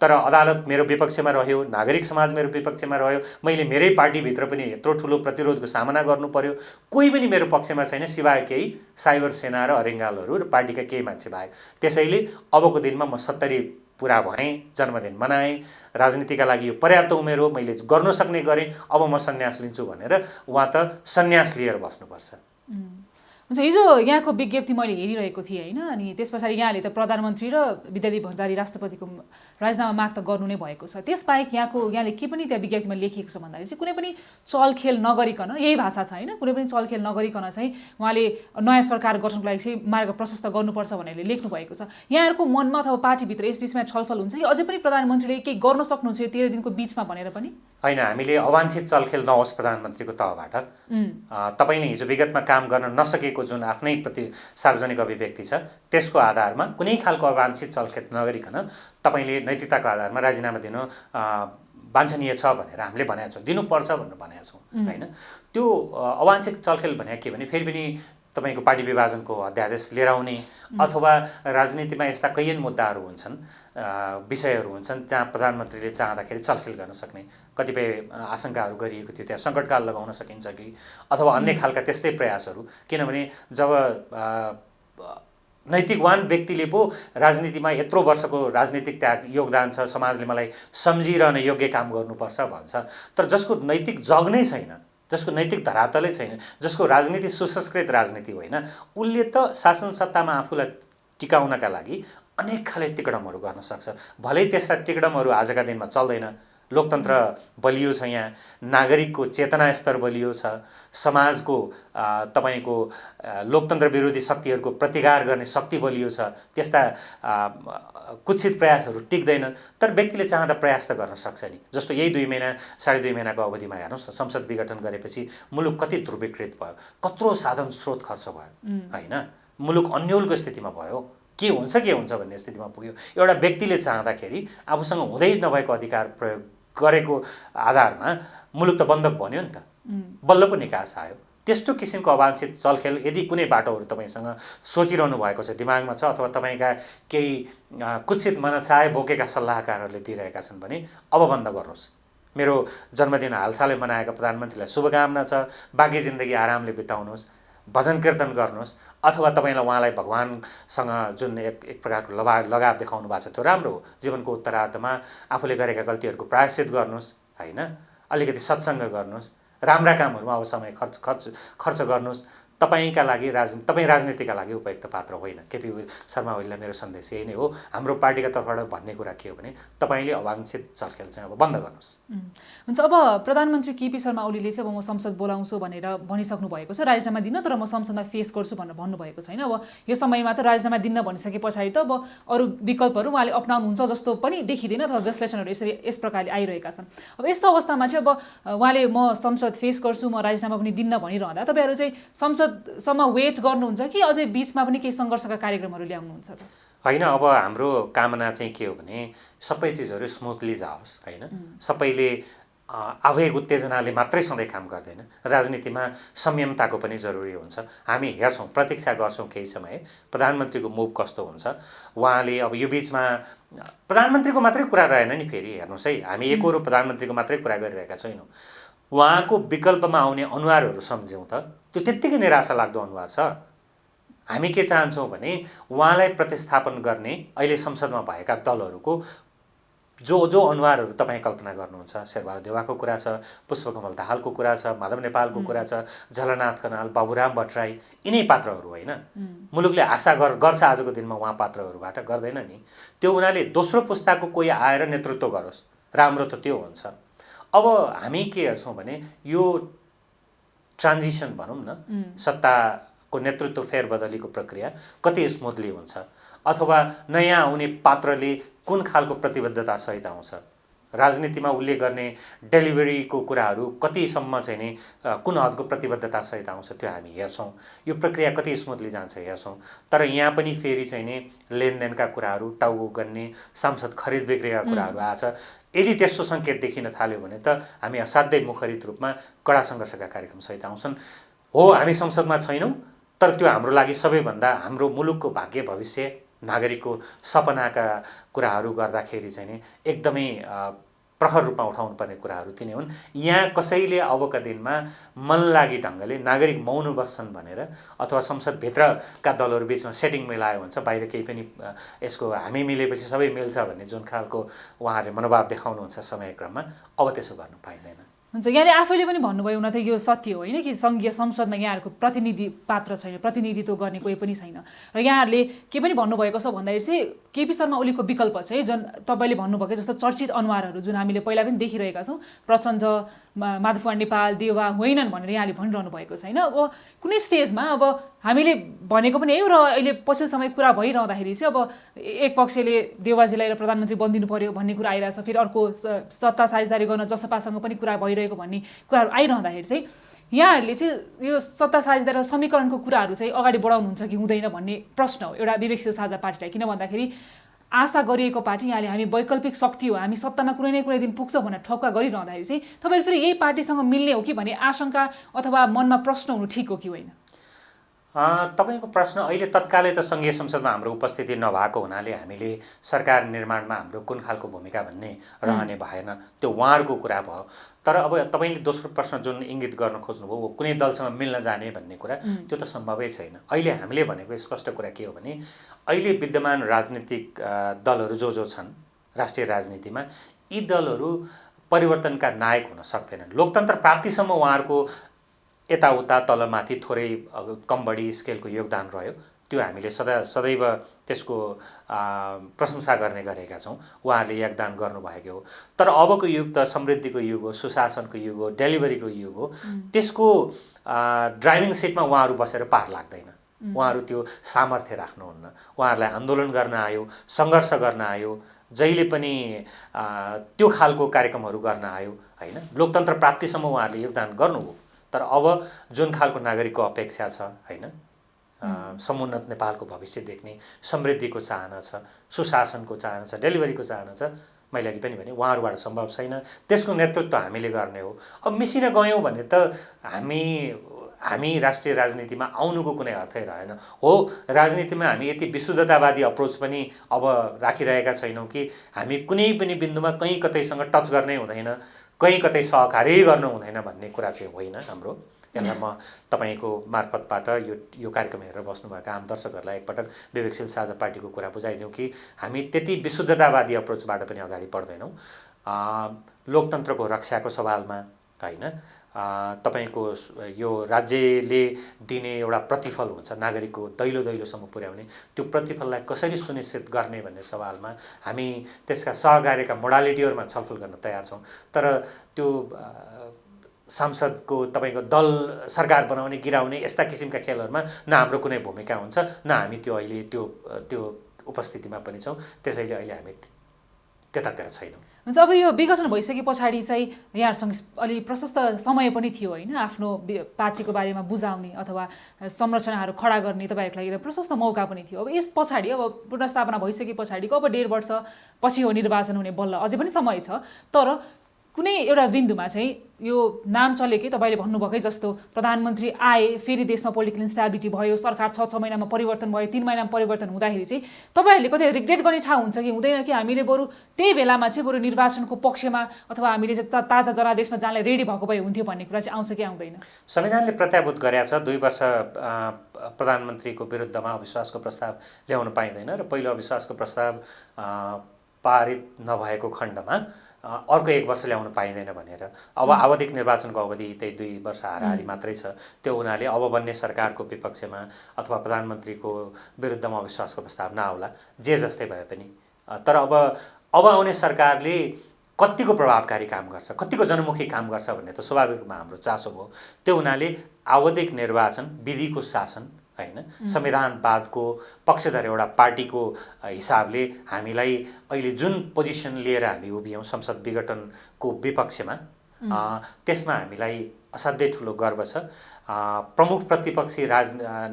तर अदालत मेरो विपक्षमा रह्यो, नागरिक समाज मेरो विपक्षमा रह्यो, मैले मेरै पार्टीभित्र पनि यत्रो ठुलो प्रतिरोधको सामना गर्नु पर्यो, कोही पनि मेरो पक्षमा छैन सिवाय केही साइबर सेना र अरेङ्गालहरू र पार्टीका केही मान्छे बाहेक। त्यसैले अबको दिनमा म 70 पुरा भएँ, जन्मदिन मनाएँ, राजनीतिका लागि यो पर्याप्त उमेर हो, मैले गर्नु सक्ने गरेँ, अब म सन्यास लिन्छु भनेर उहाँ त सन्यास लिएर बस्नुपर्छ। हुन्छ, हिजो यहाँको विज्ञप्ति मैले हेरिरहेको थिएँ होइन, अनि त्यस पछाडि यहाँले त प्रधानमन्त्री र विद्यादेवी भण्डारी राष्ट्रपतिको राजीनामा माग त गर्नु नै भएको छ। त्यसबाहेक यहाँले के पनि त्यहाँ विज्ञप्तिमा लेखिएको छ भन्दाखेरि चाहिँ कुनै पनि चलखेल नगरिकन, यही भाषा छ होइन, कुनै पनि चलखेल नगरिकन चाहिँ उहाँले नयाँ सरकार गठनको लागि चाहिँ मार्ग प्रशस्त गर्नुपर्छ भनेर लेख्नु भएको छ। यहाँहरूको मनमा अथवा पार्टीभित्र यस बिचमा छलफल हुन्छ कि अझै पनि प्रधानमन्त्रीले केही गर्न सक्नुहुन्छ 13 दिनको बिचमा भनेर पनि? होइन, हामीले अवाञ्छित चलखेल नहोस् प्रधानमन्त्रीको तहबाट। तपाईँले हिजो विगतमा काम गर्न नसकेको जुन आफ्नै प्रति सार्वजनिक अभिव्यक्ति छ, त्यसको आधारमा कुनै खालको अवाञ्छित चलखेल नगरिकन तपाईँले नैतिकताको आधारमा राजीनामा दिनु वाञ्छनीय छ भनेर हामीले भनेका छौँ, दिनुपर्छ भनेर भनेका छौँ होइन। त्यो अवाञ्छित चलखेल भने के भने, फेरि पनि तपाईँको पार्टी विभाजनको अध्यादेश लिएर आउने अथवा राजनीतिमा यस्ता कैयन मुद्दाहरू हुन्छन्, विषयहरू हुन्छन् जहाँ प्रधानमन्त्रीले चाहँदाखेरि चलखेल गर्न सक्ने कतिपय आशंकाहरू गरिएको थियो, त्यहाँ सङ्कटकाल लगाउन सकिन्छ कि अथवा अन्य खालका त्यस्तै प्रयासहरू। किनभने जब नैतिकवान व्यक्तिले पो राजनीतिमा यत्रो वर्षको राजनीतिक त्याग योगदान छ, समाजले मलाई सम्झिरहने योग्य काम गर्नुपर्छ भन्छ, तर जसको नैतिक जग नै छैन, जसको नैतिक धरातलै छैन, जसको राजनीति सुसंस्कृत राजनीति होइन, उसले त शासन सत्तामा आफूलाई टिकाउनका लागि अनेक खाले तिकडमहरू गर्न सक्छ। भलै त्यस्ता तिकडमहरू आजका दिनमा चल्दैन। लोकतन्त्र बलियो छ, यहाँ नागरिकको चेतना स्तर बलियो छ, समाजको तपाईँको लोकतन्त्र विरोधी शक्तिहरूको प्रतिकार गर्ने शक्ति बलियो छ। त्यस्ता कुत्सित प्रयासहरू टिक्दैनन्, तर व्यक्तिले चाहँदा प्रयास त गर्न सक्छ नि। जस्तो यही 2 महिना 2.5 महिनाको अवधिमा हेर्नुहोस्, संसद विघटन गरेपछि मुलुक कति ध्रुवीकृत भयो, कत्रो साधन स्रोत खर्च भयो होइन, मुलुक अन्योलको स्थितिमा भयो, के हुन्छ भन्ने स्थितिमा पुग्यो। एउटा व्यक्तिले चाहँदाखेरि आफूसँग हुँदै नभएको अधिकार प्रयोग गरेको आधारमा मुलुक त बन्धक बन्यो नि त, बल्ल पो निकास आयो। त्यस्तो किसिमको अवाञ्छित चलखेल यदि कुनै बाटोहरू तपाईँसँग सोचिरहनु भएको छ, दिमागमा छ, अथवा तपाईँका केही कुत्सित मनचाहे बोकेका सल्लाहकारहरूले दिइरहेका छन् भने अब बन्द गर्नुहोस्। मेरो जन्मदिन हालसालै मनाएका प्रधानमन्त्रीलाई शुभकामना छ, बाँकी जिन्दगी आरामले बिताउनुहोस्, भजन कीर्तन गर्नुहोस्, अथवा तपाईँलाई उहाँलाई भगवानसँग जुन एक प्रकारको लगाव देखाउनु भएको छ त्यो राम्रो हो। जीवनको उत्तरार्धमा आफूले गरेका गल्तीहरूको प्रायश्चित गर्नुहोस् होइन, अलिकति सत्सङ्ग गर्नुहोस्, राम्रा कामहरूमा अब समय खर्च गर्नुहोस्। तपाईका लागि तपाईँ राजनीतिका लागि उपयुक्त पात्र होइन। केपी शर्मा ओलीलाई मेरो सन्देश यही नै हो। हाम्रो पार्टीका तर्फबाट भन्ने कुरा के हो भने तपाईँले अवाञ्छित चलखेल चाहिँ अब बन्द गर्नुहोस्। हुन्छ, अब प्रधानमन्त्री केपी शर्मा ओलीले चाहिँ अब म संसद बोलाउँछु भनेर भनिसक्नु भएको छ, राजीनामा दिन तर म संसदमा फेस गर्छु भनेर भन्नुभएको छैन। अब यो समयमा त राजीनामा दिन भनिसके पछाडि त अब अरू विकल्पहरू उहाँले अपनाउनुहुन्छ जस्तो पनि देखिँदैन, अथवा विश्लेषणहरू यस प्रकारले आइरहेका छन्। अब यस्तो अवस्थामा चाहिँ अब उहाँले म संसद फेस गर्छु, म राजीनामा पनि दिन भनिरहँदा तपाईँहरू चाहिँ संसद संसदसम्म वेट गर्नुहुन्छ कि अझै बिचमा पनि केही सङ्घर्षका कार्यक्रमहरू ल्याउनुहुन्छ त? होइन, अब हाम्रो कामना चाहिँ के हो भने सबै चिजहरू स्मुथली जाओस् होइन। सबैले आवेग उत्तेजनाले मात्रै सधैँ काम गर्दैन, राजनीतिमा संयमताको पनि जरुरी हुन्छ। हामी हेर्छौँ, प्रतीक्षा गर्छौँ केही समय प्रधानमन्त्रीको मुभ कस्तो हुन्छ। उहाँले अब यो बिचमा प्रधानमन्त्रीको मात्रै कुरा रहेन नि, फेरि हेर्नुहोस् है, हामी एकहोरो प्रधानमन्त्रीको मात्रै कुरा गरिरहेका छैनौँ। उहाँको विकल्पमा आउने अनुहारहरू सम्झौँ त, त्यो त्यत्तिकै निराशा लाग्दो अनुहार छ। हामी के चाहन्छौँ भने उहाँलाई प्रतिस्थापन गर्ने अहिले संसदमा भएका दलहरूको जो जो अनुहारहरू तपाईँ कल्पना गर्नुहुन्छ, शेरबहादुर देउवाको कुरा छ, पुष्पकमल दाहालको कुरा छ, माधव नेपालको कुरा छ, झलनाथ खनाल, बाबुराम भट्टराई, यिनै पात्रहरू होइन। मुलुकले आशा गर्छ आजको दिनमा उहाँ पात्रहरूबाट, गर्दैन नि। त्यो उनीहरूले दोस्रो पुस्ताको कोही आएर नेतृत्व गरोस्, राम्रो त त्यो हुन्छ। अब हामी के हेर्छौँ भने यो ट्रान्जिसन भनौँ न, सत्ताको नेतृत्व फेरबदलीको प्रक्रिया कति स्मुथली हुन्छ, अथवा नयाँ आउने पात्रले कुन खालको प्रतिबद्धता सहित आउँछ, राजनीतिमा उसले गर्ने डेलिभरीको कुराहरू कतिसम्म चाहिँ नि कुन हदको प्रतिबद्धता सहित आउँछ, त्यो हामी हेर्छौँ। यो प्रक्रिया कति स्मुथली जान्छ हेर्छौँ। तर यहाँ पनि फेरि चाहिँ नि लेनदेनका कुराहरू, टाउको गन्ने, सांसद खरिद बिक्रीका कुराहरू आछ। यदि त्यस्तो सङ्केत देखिन थाल्यो भने त हामी असाध्यै मुखरित रूपमा कडा सङ्घर्षका कार्यक्रम सहित आउँछन्। हो, हामी संसदमा छैनौँ, तर त्यो हाम्रो लागि सबैभन्दा हाम्रो मुलुकको भाग्य भविष्य नागरिकको सपनाका कुराहरू गर्दाखेरि चाहिँ नि एकदमै प्रखर रूपमा उठाउनु पर्ने कुराहरू तिनै हुन्। यहाँ कसैले अबका दिनमा मनलागी ढङ्गले नागरिक मौन बस्छन् भनेर अथवा संसदभित्रका दलहरू बिचमा सेटिङ मिलायो भन्छ, बाहिर केही पनि यसको हामी मिलेपछि सबै मिल्छ भन्ने जुन खालको उहाँहरूले मनोभाव देखाउनुहुन्छ समयक्रममा, अब त्यसो गर्नु पाइँदैन। हुन्छ, यहाँले आफैले पनि भन्नुभयो हुन त यो सत्य हो होइन कि सङ्घीय संसदमा यहाँहरूको प्रतिनिधि पात्र छैन, प्रतिनिधित्व गर्ने कोही पनि छैन। र यहाँहरूले के पनि भन्नुभएको छ भन्दाखेरि चाहिँ केपी शर्मा ओलीको विकल्प चाहिँ जुन तपाईँले भन्नुभएको जस्तो चर्चित अनुहारहरू जुन हामीले पहिला पनि देखिरहेका छौँ, प्रचण्ड, माधव नेपाल, देउवा होइनन् भनेर यहाँले भनिरहनु भएको छैन। अब कुनै स्टेजमा अब हामीले भनेको पनि हो र अहिले पछिल्लो समय कुरा भइरहँदाखेरि चाहिँ अब एक पक्षले देउवाजीलाई र प्रधानमन्त्री बनिदिनु पर्यो भन्ने कुरा आइरहेछ, फेरि अर्को सत्ता साझेदारी गर्न जसपासँग पनि कुरा भइरहेको भन्ने कुराहरू आइरहँदाखेरि चाहिँ यहाँहरूले चाहिँ यो सत्ता साझेदारी र समीकरणको कुराहरू चाहिँ अगाडि बढाउनुहुन्छ कि हुँदैन भन्ने प्रश्न हो एउटा विवेकशील साझा पार्टीलाई। किन भन्दाखेरि आशा गरिएको पार्टी यहाँले हामी वैकल्पिक शक्ति हो, हामी सत्तामा कुनै न कुनै दिन पुग्छ भनेर ठक्का गरिरहँदाखेरि चाहिँ तपाईँहरू फेरि यही पार्टीसँग मिल्ने हो कि भन्ने आशंका अथवा मनमा प्रश्न हुनु ठिक हो कि होइन? तपाईँको प्रश्न अहिले तत्कालै त सङ्घीय संसदमा हाम्रो उपस्थिति नभएको हुनाले हामीले सरकार निर्माणमा हाम्रो कुन खालको भूमिका भन्ने रहने भएन, त्यो उहाँहरूको कुरा भयो। तर अब तपाईँले दोस्रो प्रश्न जुन इङ्गित गर्न खोज्नुभयो कुनै दलसँग मिल्न जाने भन्ने कुरा, त्यो त सम्भवै छैन। अहिले हामीले भनेको स्पष्ट कुरा के हो भने अहिले विद्यमान राजनीतिक दलहरू जो जो छन् राष्ट्रिय राजनीतिमा, यी दलहरू परिवर्तनका नायक हुन सक्दैनन्। लोकतन्त्र प्राप्तिसम्म उहाँहरूको यताउता तलमाथि थोरै कम बढी स्केलको योगदान रह्यो, त्यो हामीले सदैव त्यसको प्रशंसा गर्ने गरेका छौँ। उहाँहरूले योगदान गर्नुभएको हो। तर अबको युग त समृद्धिको युग हो, सुशासनको युग हो, डेलिभरीको युग हो। त्यसको ड्राइभिङ सिटमा उहाँहरू बसेर पार लाग्दैन। उहाँहरू त्यो सामर्थ्य राख्नुहुन्न। उहाँहरूलाई आन्दोलन गर्न आयो, सङ्घर्ष गर्न आयो, जहिले पनि त्यो खालको कार्यक्रमहरू गर्न आयो होइन। लोकतन्त्र प्राप्तिसम्म उहाँहरूले योगदान गर्नुभयो। तर अब जुन खालको नागरिकको अपेक्षा छ होइन, समुन्नत नेपालको भविष्य देख्ने, समृद्धिको चाहना छ, सुशासनको चाहना छ, डेलिभरीको चाहना छ, मैले अघि पनि भने उहाँहरूबाट सम्भव छैन। त्यसको नेतृत्व हामीले गर्ने हो। अब मिसिन गयौँ भने त हामी राष्ट्रिय राजनीतिमा आउनुको कुनै अर्थै रहेन। हो, राजनीतिमा हामी यति विशुद्धतावादी अप्रोच पनि अब राखिरहेका छैनौँ कि हामी कुनै पनि बिन्दुमा कहीँ कतैसँग टच गर्नै हुँदैन, कहीँ कतै सहकार्य गर्नु हुँदैन भन्ने कुरा चाहिँ होइन हाम्रो। यसलाई म तपाईँको मार्फतबाट यो कार्यक्रम हेरेर बस्नुभएका आम दर्शकहरूलाई एकपटक विवेकशील साझा पार्टीको कुरा बुझाइदिउँ कि हामी त्यति विशुद्धतावादी अप्रोचबाट पनि अगाडि बढ्दैनौँ। लोकतन्त्रको रक्षाको सवालमा होइन, तपाईँको यो राज्यले दिने एउटा प्रतिफल हुन्छ नागरिकको दैलो दैलोसम्म पुर्याउने, त्यो प्रतिफललाई कसरी सुनिश्चित गर्ने भन्ने सवालमा हामी त्यसका सहकार्यका मोडालिटीहरूमा छलफल गर्न तयार छौँ। तर त्यो सांसदको तपाईँको दल सरकार बनाउने गिराउने यस्ता किसिमका खेलहरूमा न हाम्रो कुनै भूमिका हुन्छ, न हामी त्यो अहिले त्यो उपस्थितिमा पनि छौँ। त्यसैले अहिले हामी त्यतातिर छैनौँ। हुन्छ, अब यो विघटन भइसके पछाडि चाहिँ यहाँहरूसँग अलि प्रशस्त समय पनि थियो होइन आफ्नो पार्टीको बारेमा बुझाउने अथवा संरचनाहरू खडा गर्ने तपाईँहरूको लागि प्रशस्त मौका पनि थियो। अब यस पछाडि अब पुनर्स्थापना भइसके पछाडिको अब 1.5 वर्ष पछि हो निर्वाचन हुने, बल्ल अझै पनि समय छ, तर कुनै एउटा बिन्दुमा चाहिँ यो नाम चलेकै तपाईँले भन्नुभएकै जस्तो प्रधानमन्त्री आए, फेरि देशमा पोलिटिकल इन्स्टेबिलिटी भयो, सरकार 6 महिनामा परिवर्तन भयो, 3 महिनामा परिवर्तन हुँदाखेरि चाहिँ तपाईँहरूले कतै रिग्रेट गर्ने ठाउँ हुन्छ कि हुँदैन कि हामीले बरु त्यही बेलामा चाहिँ बरु निर्वाचनको पक्षमा अथवा हामीले चाहिँ ताजा जनादेशमा जानलाई रेडी भएको भए हुन्थ्यो भन्ने कुरा चाहिँ आउँछ कि आउँदैन? संविधानले प्रत्याभूत गरेका छ 2 वर्ष प्रधानमन्त्रीको विरुद्धमा अविश्वासको प्रस्ताव ल्याउन पाइँदैन र पहिलो अविश्वासको प्रस्ताव पारित नभएको खण्डमा अर्को 1 वर्ष ल्याउन पाइँदैन भनेर। अब आवधिक निर्वाचनको अवधि त्यही 2 वर्ष हाराहारी मात्रै छ। त्यो हुनाले अब बन्ने सरकारको विपक्षमा अथवा प्रधानमन्त्रीको विरुद्धमा अविश्वासको प्रस्ताव नआउला, जे जस्तै भए पनि। तर अब आउने सरकारले कतिको प्रभावकारी काम गर्छ, कतिको जनमुखी काम गर्छ भन्ने त स्वाभाविक रूपमा हाम्रो चासो हो। त्यो हुनाले आवधिक निर्वाचन, विधिको शासन हैन, संविधानवादको पक्षधर एउटा पार्टीको हिसाबले हामीलाई अहिले जुन पोजिसन लिएर हामी उभियौँ संसद विघटनको विपक्षमा, त्यसमा हामीलाई असाध्यै ठुलो गर्व छ। प्रमुख प्रतिपक्षी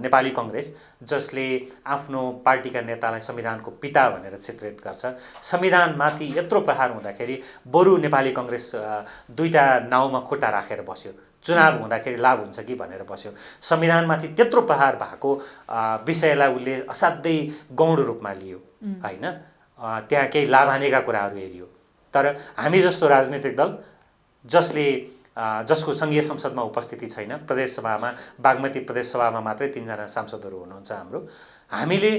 नेपाली कङ्ग्रेस, जसले आफ्नो पार्टीका नेतालाई संविधानको पिता भनेर चित्रित गर्छ, संविधानमाथि यत्रो प्रहार हुँदाखेरि बरु नेपाली कङ्ग्रेस 2टा नाउमा खुट्टा राखेर बस्यो, चुनाव हुँदाखेरि लाभ हुन्छ कि भनेर बस्यो। संविधानमाथि त्यत्रो प्रहार भएको विषयलाई उसले असाध्यै गौण रूपमा लियो हैन, त्यहाँ केही लाभहानिका कुराहरू हेरियो। तर हामी जस्तो राजनीतिक दल जसको सङ्घीय संसदमा उपस्थिति छैन, प्रदेशसभामा बागमती प्रदेशसभामा मात्रै 3 जना सांसदहरू हुनुहुन्छ हाम्रो, हामीले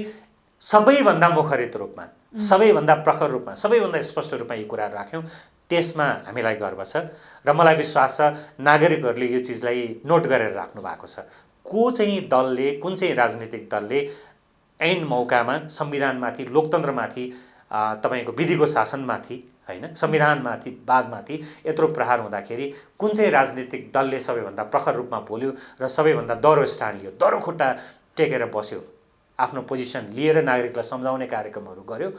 सबैभन्दा मुखरित रूपमा, सबैभन्दा प्रखर रूपमा, सबैभन्दा स्पष्ट रूपमा यी कुराहरू राख्यौँ। त्यसमा हामीलाई गर्व छ र मलाई विश्वास छ नागरिकहरूले यो चिजलाई नोट गरेर राख्नु भएको छ। कुन चाहिँ राजनीतिक दलले ऐन मौकामा संविधानमाथि, लोकतन्त्रमाथि, तपाईँको विधिको शासनमाथि हैन, संविधानमाथि, वादमाथि यत्रो प्रहार हुँदाखेरि कुन चाहिँ राजनीतिक दलले सबैभन्दा प्रखर रूपमा बोल्यो र सबैभन्दा दह्रो स्ट्यान्ड लियो, दह्रो खुट्टा टेकेर बस्यो, आफ्नो पोजिसन लिएर नागरिकलाई सम्झाउने कार्यक्रमहरू गर्यो,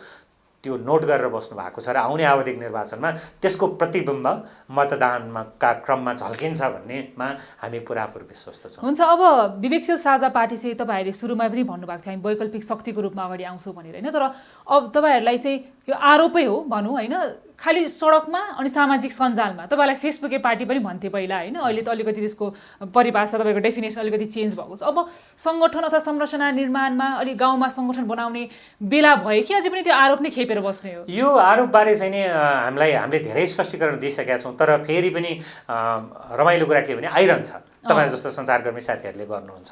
त्यो नोट गरेर बस्नु भएको छ र आउने आवधिक निर्वाचनमा त्यसको प्रतिबिम्ब मतदानका क्रममा झल्किन्छ भन्नेमा हामी पुरापुर विश्वस्त छौँ। हुन्छ, अब विवेकशील साझा पार्टी चाहिँ तपाईँहरूले सुरुमा पनि भन्नुभएको थियो हामी वैकल्पिक शक्तिको रूपमा अगाडि आउँछौँ भनेर होइन, तर अब तपाईँहरूलाई चाहिँ यो आरोपै हो भनौँ होइन, खालि सडकमा अनि सामाजिक सञ्जालमा। तपाईँलाई फेसबुकै पार्टी पनि भन्थे पहिला होइन, अहिले त अलिकति त्यसको परिभाषा तपाईँको डेफिनेसन अलिकति चेन्ज भएको छ। अब सङ्गठन अथवा संरचना निर्माणमा अलि गाउँमा सङ्गठन बनाउने बेला भयो कि अझै पनि त्यो आरोप नै खेपेर बस्ने हो? यो आरोपबारे चाहिँ नि हामीले धेरै स्पष्टीकरण दिइसकेका छौँ, तर फेरि पनि रमाइलो कुरा के भने आइरहन्छ। तपाईँ जस्तो सञ्चारकर्मी साथीहरूले गर्नुहुन्छ।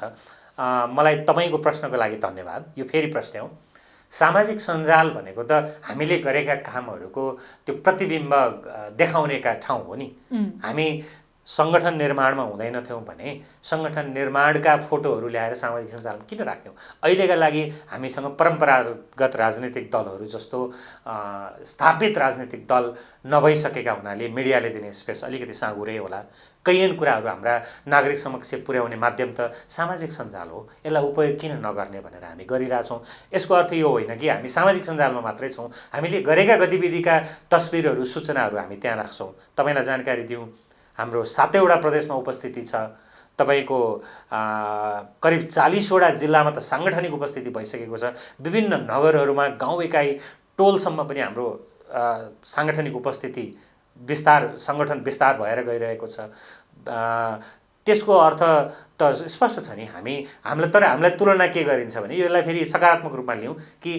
मलाई तपाईँको प्रश्नको लागि धन्यवाद। यो फेरि प्रश्न हो, सामाजिक सञ्जाल भनेको त हामीले गरेका कामहरूको त्यो प्रतिबिम्ब देखाउनेका ठाउँ हो नि। हामी सङ्गठन निर्माणमा हुँदैनथ्यौँ भने सङ्गठन निर्माणका फोटोहरू ल्याएर सामाजिक सञ्जालमा किन राख्थ्यौँ? अहिलेका लागि हामीसँग परम्परागत राजनीतिक दलहरू जस्तो स्थापित राजनीतिक दल नभइसकेका हुनाले मिडियाले दिने स्पेस अलिकति साँघुरै होला। कैयन कुराहरू हाम्रा नागरिक समक्ष पुर्याउने माध्यम त सामाजिक सञ्जाल हो, यसलाई उपयोग किन नगर्ने भनेर हामी गरिरहेछौँ। यसको अर्थ यो होइन कि हामी सामाजिक सञ्जालमा मात्रै छौँ, हामीले गरेका गतिविधिका तस्बिरहरू, सूचनाहरू हामी त्यहाँ राख्छौँ। तपाईँलाई जानकारी दिउँ, हाम्रो 7वटा प्रदेशमा उपस्थिति छ। तपाईँको करिब 40वटा जिल्लामा त साङ्गठनिक उपस्थिति भइसकेको छ। विभिन्न नगरहरूमा, गाउँ इकाइ, टोलसम्म पनि हाम्रो साङ्गठनिक उपस्थिति सङ्गठन विस्तार भएर गइरहेको छ। त्यसको अर्थ त स्पष्ट छ नि। हामीलाई तुलना के गरिन्छ भने यसलाई फेरि सकारात्मक रूपमा लिउँ कि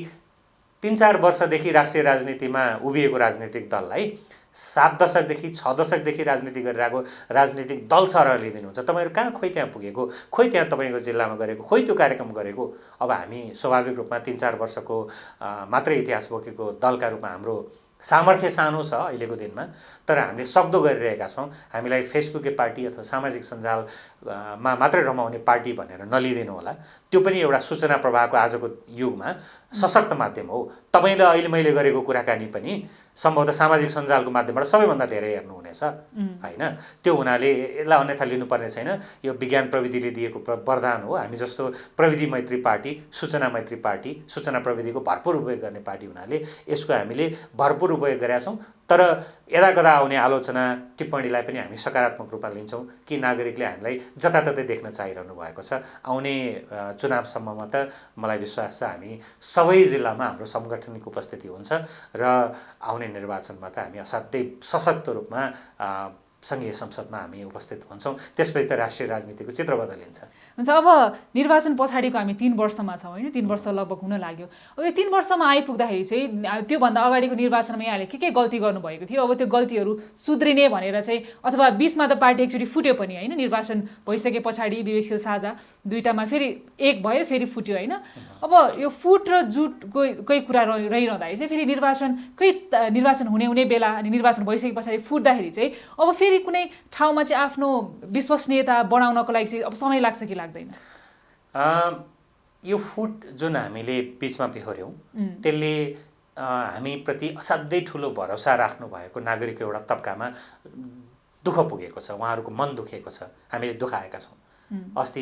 3-4 वर्षदेखि राष्ट्रिय राजनीतिमा उभिएको राजनीतिक दललाई 7 दशकदेखि 6 दशकदेखि राजनीति गरिरहेको राजनीतिक दल सरहले दिनुहुन्छ। तपाईँहरू कहाँ खोइ त्यहाँ पुगेको, खोइ त्यहाँ तपाईँको जिल्लामा गरेको, खोइ त्यो कार्यक्रम गरेको। अब हामी स्वाभाविक रूपमा 3-4 वर्षको मात्रै इतिहास बोकेको दलका रूपमा हाम्रो सामर्थ्य सानो छ अहिलेको दिनमा, तर हामीले सक्दो गरिरहेका छौँ। हामीलाई फेसबुकै पार्टी अथवा सामाजिक सञ्जालमा मात्रै रमाउने पार्टी भनेर नलिदिनु होला। त्यो पनि एउटा सूचना प्रवाहको आजको युगमा सशक्त माध्यम हो। तपाईँले अहिले मैले गरेको कुराकानी पनि सम्भवतः सामाजिक सञ्जालको माध्यमबाट सबैभन्दा धेरै हेर्नुहुनेछ होइन। त्यो हुनाले यसलाई अन्यथा लिनुपर्ने छैन। यो विज्ञान प्रविधिले दिएको वरदान हो। हामी जस्तो प्रविधि मैत्री पार्टी, सूचना मैत्री पार्टी, सूचना प्रविधिको भरपुर उपयोग गर्ने पार्टी हुनाले यसको हामीले भरपुर उपयोग गरेका छौँ। तर यदाकदा आउने आलोचना टिप्पणीलाई पनि हामी सकारात्मक रूपमा लिन्छौँ कि नागरिकले हामीलाई जताततै देख्न चाहिरहनु भएको छ। आउने चुनावसम्ममा त मलाई विश्वास छ हामी सबै जिल्लामा हाम्रो साङ्गठनिक उपस्थिति हुन्छ र आउने निर्वाचनमा त हामी असाध्यै सशक्त रूपमा सङ्घीय संसदमा हामी उपस्थित हुन्छौँ। त्यसपछि त राष्ट्रिय राजनीतिको चित्र बदलिन्छ। हुन्छ, अब निर्वाचन पछाडिको हामी 3 वर्षमा छौँ होइन, 3 वर्ष लगभग हुन लाग्यो। अब यो 3 वर्षमा आइपुग्दाखेरि चाहिँ त्योभन्दा अगाडिको निर्वाचनमा यहाँले के गल्ती गर्नुभएको थियो, अब त्यो गल्तीहरू सुध्रिने भनेर चाहिँ, अथवा बिचमा त पार्टी एकचोटि फुट्यो पनि होइन, निर्वाचन भइसके पछाडि विवेकशील साझा दुईटामा फेरि एक भयो, फेरि फुट्यो होइन। अब यो फुट र जुटकै कुरा रहिरहँदाखेरि चाहिँ फेरि निर्वाचन हुने बेला अनि निर्वाचन भइसके पछाडि फुट्दाखेरि चाहिँ अब फेरि कुनै ठाउँमा चाहिँ आफ्नो विश्वसनीयता बढाउनको लागि चाहिँ अब समय लाग्छ कि लाग्दैन? यो फुट जुन हामीले बिचमा बेहोर्यौँ त्यसले हामीप्रति असाध्यै ठुलो भरोसा राख्नु भएको नागरिकको एउटा तबकामा दुःख पुगेको छ, उहाँहरूको मन दुखेको छ, हामीले दुखाएका छौँ। अस्ति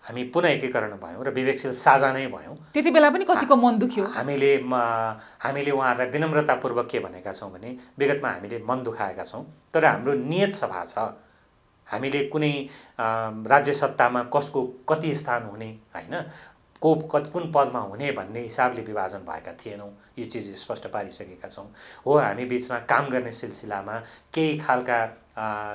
हामी पुनः एकीकरण भयौँ र विवेकशील साझा नै भयौँ। त्यति बेला पनि कतिको मन दुख्यो? हामीले उहाँहरूलाई विनम्रतापूर्वक के भनेका छौँ भने विगतमा हामीले मन दुखाएका छौँ, तर हाम्रो नियत सभा छ। हामीले कुनै राज्य सत्तामा कसको कति स्थान हुने होइन, कुन पदमा हुने भन्ने हिसाबले विभाजन भएका थिएनौँ, यो चिज स्पष्ट पारिसकेका छौँ। हो, हामी बिचमा काम गर्ने सिलसिलामा केही खालका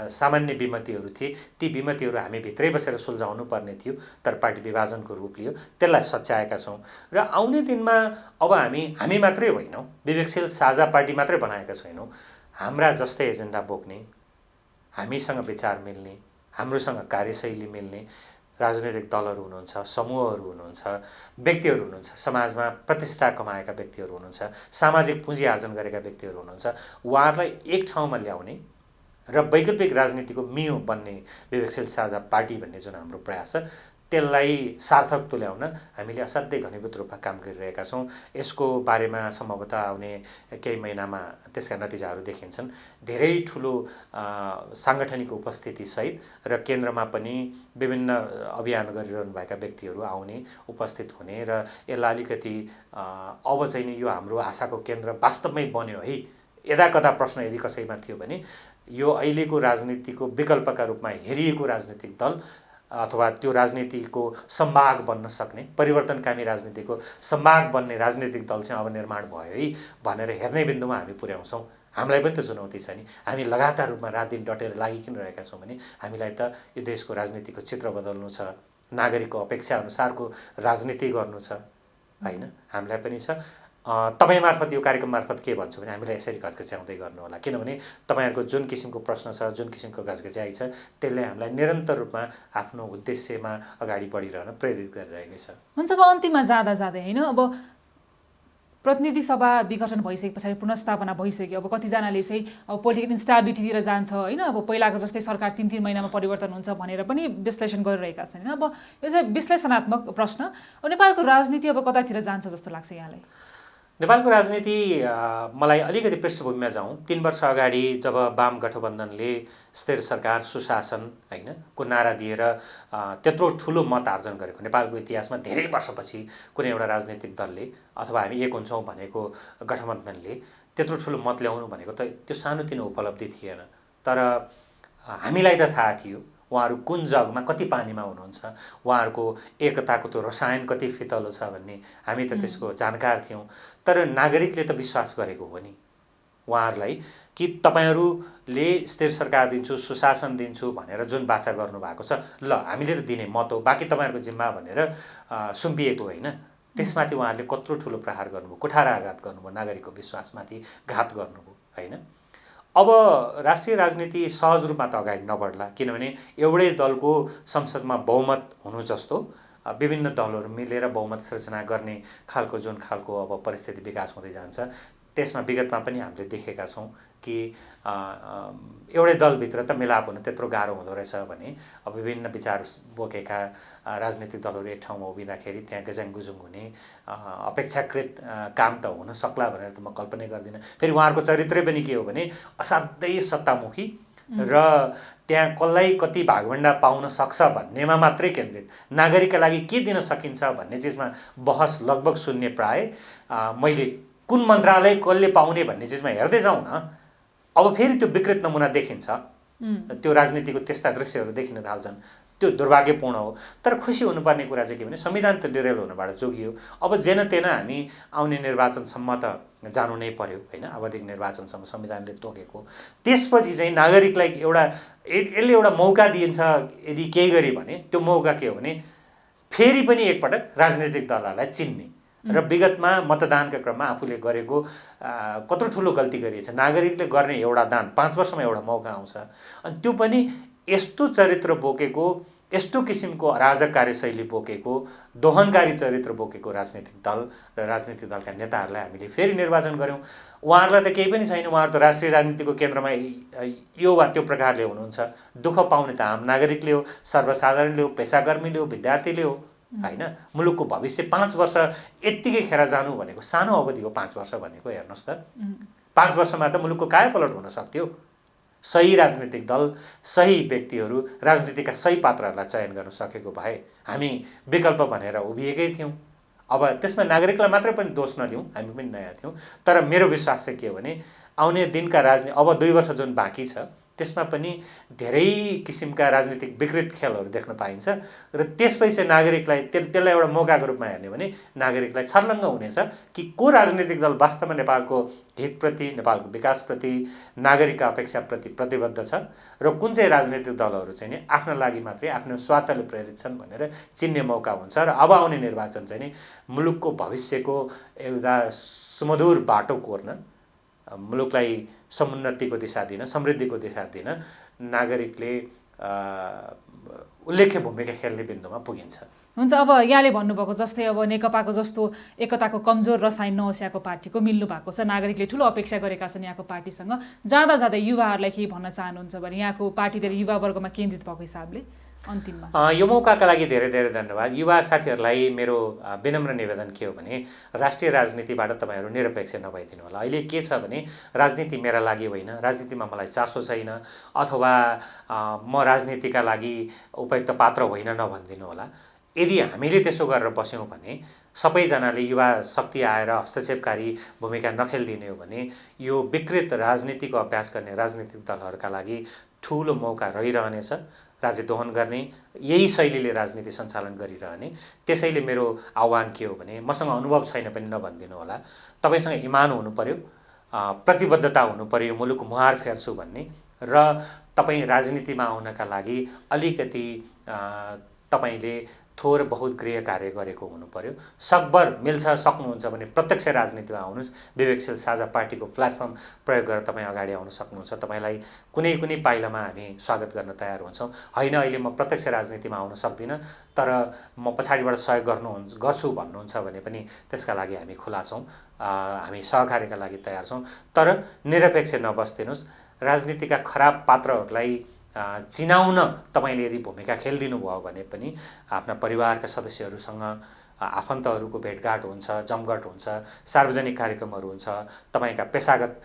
सामान्य विमतिहरू थिए, ती विमतिहरू हामी भित्रै बसेर सुल्झाउनु पर्ने थियो, तर पार्टी विभाजनको रूप लियो, त्यसलाई सच्याएका छौँ। र आउने दिनमा अब हामी मात्रै होइनौँ, विवेकशील साझा पार्टी मात्रै बनाएका छैनौँ, हाम्रा जस्तै एजेन्डा बोक्ने, हामीसँग विचार मिल्ने, हाम्रोसँग कार्यशैली मिल्ने राजनैतिक दलहरू हुनुहुन्छ, समूहहरू हुनुहुन्छ, व्यक्तिहरू हुनुहुन्छ, समाजमा प्रतिष्ठा कमाएका व्यक्तिहरू हुनुहुन्छ, सामाजिक पुँजी आर्जन गरेका व्यक्तिहरू हुनुहुन्छ। उहाँहरूलाई एक ठाउँमा ल्याउने र वैकल्पिक राजनीतिको मियो बन्ने विवेकशील साझा पार्टी भन्ने जुन हाम्रो प्रयास छ, त्यसलाई सार्थक तुल्याउन हामीले असाध्यै घनीभूत रूपमा काम गरिरहेका छौँ। यसको बारेमा सम्भवतः आउने केही महिनामा त्यसका नतिजाहरू देखिन्छन्। धेरै ठुलो साङ्गठनिक उपस्थितिसहित र केन्द्रमा पनि विभिन्न अभियान गरिरहनुभएका व्यक्तिहरू आउने, उपस्थित हुने र यसलाई अलिकति अब चाहिँ नि यो हाम्रो आशाको केन्द्र वास्तवमै बन्यो है। यदाकदा प्रश्न यदि कसैमा थियो भने यो अहिलेको राजनीतिको विकल्पका रूपमा हेरिएको राजनीतिक दल अथवा त्यो राजनीतिको सम्भाग बन्न सक्ने, परिवर्तनकामी राजनीतिको सम्भाग बन्ने राजनीतिक दल चाहिँ अब निर्माण भयो है भनेर हेर्ने बिन्दुमा हामी पुर्याउँछौँ। हामीलाई पनि त चुनौती छ नि, हामी लगातार रूपमा रात दिन डटेर लागिकिन रहेका छौँ भने हामीलाई त यो देशको राजनीतिको चित्र बदल्नु छ, नागरिकको अपेक्षा अनुसारको राजनीति गर्नु छ होइन, हामीलाई पनि छ। तपाईँ मार्फत यो कार्यक्रम मार्फत के भन्छु भने हामीलाई यसरी घचघच्याउँदै गर्नु होला, किनभने तपाईँहरूको जुन किसिमको प्रश्न छ, जुन किसिमको घचघच्याइ छ, त्यसले हामीलाई निरन्तर रूपमा आफ्नो उद्देश्यमा अगाडि बढिरहन प्रेरित गरिरहेको छ। हुन्छ, अब अन्तिममा जाँदै होइन, अब प्रतिनिधि सभा विघटन भइसके पछाडि पुनर्स्थापना भइसक्यो, अब कतिजनाले चाहिँ अब पोलिटिकल इन्स्टाबिलिटीतिर जान्छ होइन, अब पहिलाको जस्तै सरकार 3-3 महिनामा परिवर्तन हुन्छ भनेर पनि विश्लेषण गरिरहेका छन्। अब यो चाहिँ विश्लेषणात्मक प्रश्न, अब नेपालको राजनीति अब कतातिर जान्छ जस्तो लाग्छ यहाँलाई? नेपालको राजनीति मलाई अलिकति पृष्ठभूमिमा जाउँ। 3 वर्ष अगाडि जब वाम गठबन्धनले स्थिर सरकार, सुशासन होइन को नारा दिएर त्यत्रो ठुलो मत आर्जन गरेको नेपालको इतिहासमा धेरै वर्षपछि कुनै एउटा राजनीतिक दलले अथवा हामी एक हुन्छौँ भनेको गठबन्धनले त्यत्रो ठुलो मत ल्याउनु भनेको त त्यो सानोतिनो उपलब्धि थिएन। तर हामीलाई त थाहा थियो उहाँहरू कुन जगमा कति पानीमा हुनुहुन्छ, उहाँहरूको एकताको त्यो रसायन कति फितलो छ भन्ने हामी त त्यसको जानकार थियौँ। तर नागरिकले त विश्वास गरेको हो नि उहाँहरूलाई कि तपाईँहरूले स्थिर सरकार दिन्छु, सुशासन दिन्छु भनेर जुन बाचा गर्नुभएको छ, ल हामीले त दिने मत हो, बाँकी तपाईँहरूको जिम्मा भनेर सुम्पिएको होइन। त्यसमाथि उहाँहरूले कत्रो ठुलो प्रहार गर्नुभयो, कुठाराघात गर्नुभयो, नागरिकको विश्वासमाथि घात गर्नुभयो होइन। अब राष्ट्रिय राजनीति सहज रूपमा त अगाडि नबढ्ला, किनभने एउटै दलको संसदमा बहुमत हुनु जस्तो विभिन्न दलहरू मिलेर बहुमत सृजना गर्ने खालको जुन खालको अब परिस्थिति विकास हुँदै जान्छ, त्यसमा विगतमा पनि हामीले देखेका छौँ कि एउटै दलभित्र त मिलाप हुन त्यत्रो गाह्रो हुँदो रहेछ भने अब विभिन्न विचार बोकेका राजनीतिक दलहरू एक ठाउँमा उभिँदाखेरि त्यहाँ गजाङगुजुङ हुने अपेक्षाकृत काम त हुन सक्ला भनेर त म कल्पना गर्दिनँ। फेरि उहाँहरूको चरित्रै पनि के हो भने असाध्यै सत्तामुखी र त्यहाँ कसलाई कति भागभन्डा पाउन सक्छ भन्नेमा मात्रै केन्द्रित, नागरिकका लागि के दिन सकिन्छ भन्ने चिजमा बहस लगभग शून्य प्राय। मैले कुन मन्त्रालय कसले पाउने भन्ने चिजमा हेर्दै जाउँ न, अब फेरि त्यो विकृत नमुना देखिन्छ, त्यो राजनीतिको त्यस्ता दृश्यहरू देखिन थाल्छन्। त्यो दुर्भाग्यपूर्ण हो। तर खुसी हुनुपर्ने कुरा चाहिँ के भने संविधान त डिरेल हुनबाट जोगियो। अब जेन तेन हामी आउने निर्वाचनसम्म त जानु नै पर्यो होइन, अवधिक निर्वाचनसम्म संविधानले तोकेको। त्यसपछि चाहिँ नागरिकलाई यसले एउटा मौका दिइन्छ यदि केही गरी भने, त्यो मौका के हो भने फेरि पनि एकपटक राजनीतिक दलहरूलाई चिन्ने र विगतमा मतदानका क्रममा आफूले गरेको कत्रो ठुलो गल्ती गरिएछ। नागरिकले गर्ने एउटा दान 5 वर्षमा एउटा मौका आउँछ। अनि त्यो पनि यस्तो चरित्र बोकेको, यस्तो किसिमको अराजक कार्यशैली बोकेको, दोहनकारी चरित्र बोकेको राजनीतिक दल र राजनीतिक दलका नेताहरूलाई हामीले फेरि निर्वाचन गऱ्यौँ। उहाँहरूलाई त केही पनि छैन, उहाँहरू त राष्ट्रिय राजनीतिको केन्द्रमा यो वा त्यो प्रकारले हुनुहुन्छ। दुःख पाउने त आम नागरिकले हो, सर्वसाधारणले हो, पेसाकर्मीले हो, विद्यार्थीले हो होइन। मुलुकको भविष्य 5 वर्ष यत्तिकै खेर जानु भनेको सानो अवधि हो। 5 वर्ष भनेको हेर्नुहोस् त, 5 वर्षमा त मुलुकको कायापलट हुन सक्थ्यो। सही राजनीतिक दल, सही व्यक्तिहरू, राजनीतिका सही पात्रहरूलाई चयन गर्न सकेको भए हामी विकल्प भनेर उभिएकै थियौँ। अब त्यसमा नागरिकलाई मात्रै पनि दोष नदिउँ, हामी पनि नयाँ थियौँ। तर मेरो विश्वास चाहिँ के हो भने आउने दिनका अब 2 वर्ष जुन बाँकी छ त्यसमा पनि धेरै किसिमका राजनीतिक विकृत खेलहरू देख्न पाइन्छ र त्यसपछि चाहिँ नागरिकलाई त्यसलाई एउटा मौकाको रूपमा हेर्ने भने नागरिकलाई छर्लङ्ग हुनेछ कि को राजनीतिक दल वास्तवमा नेपालको हितप्रति, नेपालको विकासप्रति, नागरिकका अपेक्षाप्रति प्रतिबद्ध छ र कुन चाहिँ राजनीतिक दलहरू चाहिँ नि आफ्नो लागि मात्रै, आफ्नो स्वार्थले प्रेरित छन् भनेर चिन्ने मौका हुन्छ। र अब आउने निर्वाचन चाहिँ नि मुलुकको भविष्यको एउटा सुमधुर बाटो कोर्न, मुलुकलाई समुन्नतिको दिशा दिन, समृद्धिको दिशा दिन नागरिकले उल्लेख्य भूमिका खेल्ने बिन्दुमा पुगिन्छ। हुन्छ, अब यहाँले भन्नुभएको जस्तै अब नेकपाको जस्तो एकताको कमजोर रसायन नहोस् यहाँको पार्टीको, मिल्नु भएको छ, नागरिकले ठुलो अपेक्षा गरेका छन् यहाँको पार्टीसँग। जाँदा जाँदै युवाहरूलाई केही भन्न चाहनुहुन्छ भने यहाँको पार्टी धेरै युवा वर्गमा केन्द्रित भएको हिसाबले अन्तिममा? यो मौकाका लागि धेरै धेरै धन्यवाद। युवा साथीहरूलाई मेरो विनम्र निवेदन के हो भने राष्ट्रिय राजनीतिबाट तपाईँहरू निरपेक्ष नभइदिनु होला। अहिले के छ भने राजनीति मेरा लागि होइन, राजनीतिमा मलाई चासो छैन अथवा म राजनीतिका लागि उपयुक्त पात्र होइन नभनिदिनु होला। यदि हामीले त्यसो गरेर बस्यौँ भने, सबैजनाले युवा शक्ति आएर हस्तक्षेपकारी भूमिका नखेलिदिने हो भने यो विकृत राजनीतिको अभ्यास गर्ने राजनीतिक दलहरूका लागि ठुलो मौका रहिरहनेछ। राज्य दोहन गर्ने, यही शैलीले राजनीति सञ्चालन गरिरहने। त्यसैले मेरो आह्वान के हो भने मसँग अनुभव छैन पनि नभनिदिनु होला। तपाईँसँग इमान हुनु पर्यो, प्रतिबद्धता हुनु पर्यो, मुलुकको मुहार फेर्छु भन्ने, र तपाईँ राजनीतिमा आउनका लागि अलिकति तपाईँले थोर बहुत गृह कार्य गरेको हुनु पर्यो। सकभर मिल्छ, सक्नुहुन्छ भने प्रत्यक्ष राजनीतिमा आउनुहोस्। विवेकशील साझा पार्टीको प्लेटफर्म प्रयोग गरेर तपाईँ अगाडि आउन सक्नुहुन्छ। तपाईँलाई कुनै कुनै पाइलामा हामी स्वागत गर्न तयार हुन्छौँ। होइन अहिले म प्रत्यक्ष राजनीतिमा आउन सक्दिनँ तर म पछाडिबाट सहयोग गर्छु भन्नुहुन्छ भने पनि त्यसका लागि हामी खुला छौँ, हामी सहकार्यका लागि तयार छौँ। तर निरपेक्ष नबस्दिनुहोस्। राजनीतिका खराब पात्रहरूलाई चिनाउन तपाईँले यदि भूमिका खेलिदिनु भयो भने पनि आफ्ना परिवारका सदस्यहरूसँग आफन्तहरूको भेटघाट हुन्छ, जमघट हुन्छ, सार्वजनिक कार्यक्रमहरू हुन्छ, तपाईँका पेसागत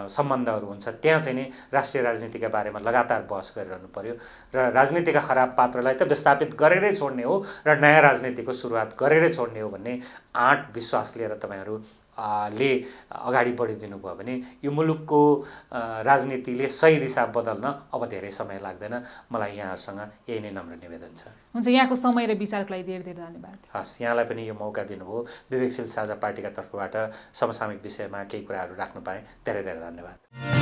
सम्बन्धहरू हुन्छ, त्यहाँ चाहिँ नि राष्ट्रिय राजनीतिका बारेमा लगातार बहस गरिरहनु पर्यो र राजनीतिका खराब पात्रलाई त विस्थापित गरेरै छोड्ने हो र नयाँ राजनीतिको सुरुवात गरेरै छोड्ने हो भन्ने आँट विश्वास लिएर तपाईँहरू ले अगाडि बढिदिनु भयो भने यो मुलुकको राजनीतिले सही दिशा बदल्न अब धेरै समय लाग्दैन। मलाई यहाँहरूसँग यही नै नम्र निवेदन छ। हुन्छ, यहाँको समय र विचारको लागि धेरै धेरै धन्यवाद। हस्, यहाँलाई पनि यो मौका दिनुभयो। विवेकशील साझा पार्टीका तर्फबाट समसामयिक विषयमा केही कुराहरू राख्न पाएँ। धेरै धेरै धन्यवाद।